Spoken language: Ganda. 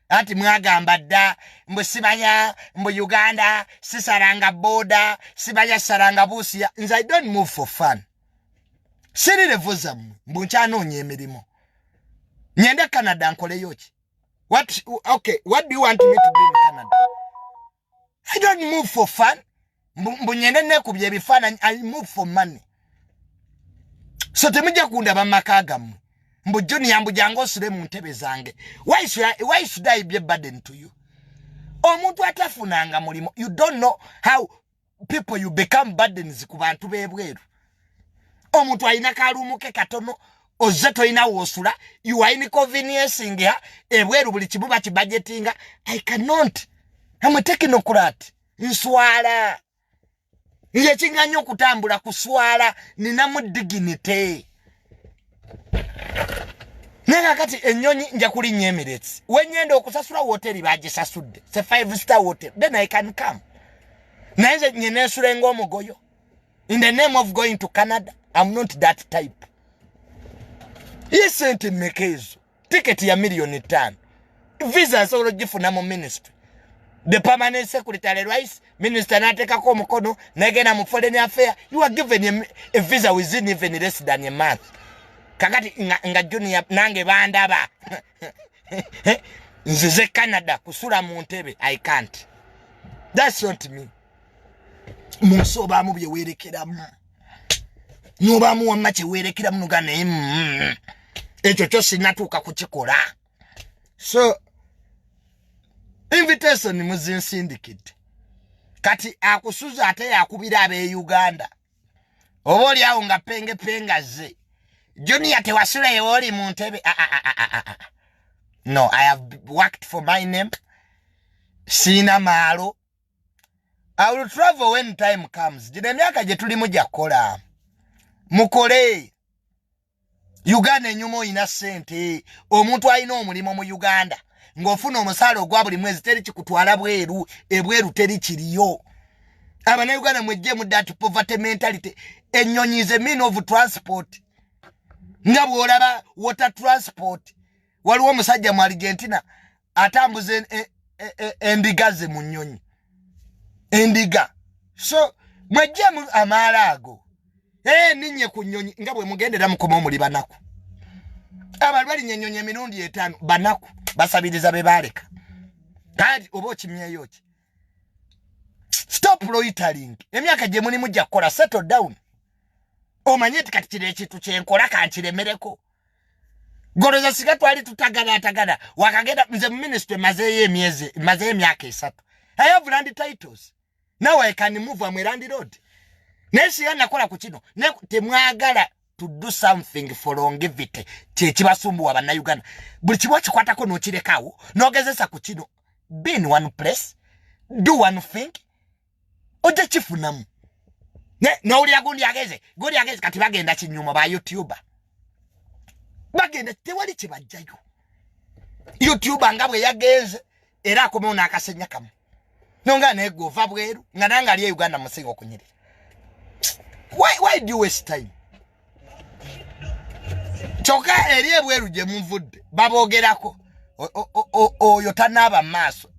ati mwagamba dda mbu sibanya mbu Uganda sisaranga boda sibanya saranga busia. Nze I don't move for fun. Siri levoza mbu nkyanonya emirimu. Nyende Canada nkole yoki. What do you want me to do in Canada? I don't move for fun. Mbu nyende nekubye ebifaananyi. I move for money. So temujja kundaba makaga mmwe. Mbu Junior mbu jangu osule mu ntebe zange. Why should I be a burden to you? Omuntu atafunanga mulimo. You don't know how people you become burdens ku bantu bebweru. Omuntu alina kalumu ke katono ozeto ina wosula. You are inconveniencing ya. Ebweru buli kibuba kibudgetinga. I cannot. I'm a technocrat. Nswala. Nje kinganyo kutambula kuswala. Ninamu dignity. Nega kati enyonyi nja kuli Emirates. Wenyendo okusasula hoteli bagisasudde. Se 5-star hotel. Then I can come. Naenze nyenesule ng'omugoyo. In the name of going to Canada, I'm not that type. Ye sente mekezo. Ticket ya $1,500,000. Visa solo gifuna mu ministry. The permanent secretary rice, minister nateka ko mukono, negena mu foreign affair. You are given a visa within even less than a month. Kakati nga Junior nange bandaba. Nzize Canada kusula mu ntebe. I can't. That's not me. Musoba mu bye werekeramu. Noba mu wamache werekeramu nugane. Ekyo kyo sinatuuka kukikola. So invitation muzin syndicate. Kati akusuza ate yakubira abe Uganda. Oboli awo nga penge pengaze. Junior tewasula yoli mu ntebe. No, I have worked for my name. Sina malo. I will travel when time comes. Jine myaka je tulimu jakola. Mukole. Uganda enyumo ina sente. Omuntu alina omulimo mu Uganda. Ngofuna omusalo gwa buli mwezi teri kikutwala bweru. Ebweru teri kiriyo. Abana Uganda mwejje mu that poverty mentality. Enyonyi is a mean of transport. Nga bwolaba water transport. Waliwo omusajja mu Argentina atambuze endigaze mu nnyonyi. Endiga. So mwejje mu amalago. Ninye ku nnyonyi nga bwe mugendera mukoma omuli banaku. Abalwali nnyonyi emirundi 5 banaku basabiriza bebaleka. Kati obo kimyeyo ki. Stop loitering. Emyaka gye muli mujja kukola settle down. Omanyeti kati kire ekintu kyenkola kankiremereko. Goroza siga twali tutagana wakagenda nze mu ministry mazeyo emyaka 3. I have land titles. Now I can move on land road. Nesi nakola ku kino ne temwagala to do something for longevity kibasumbuwa bana Uganda. Buli kibo kikwatako n'okirekawo n'ogezesa ku kino. Be in one place, do one thing, oje kifunamu. Na uli agundi ageze kati bagenda kinyuma ba YouTuber. Bagenda tewali kibajjayo. YouTuber nga bwe yageze era akomewo n'akasenya kamu. Nonga negova bweru nga nanga ali Uganda musingo kunyiri. Why do you waste time? Choka eri ebweru gye muvudde babogerako oyo tanaba maso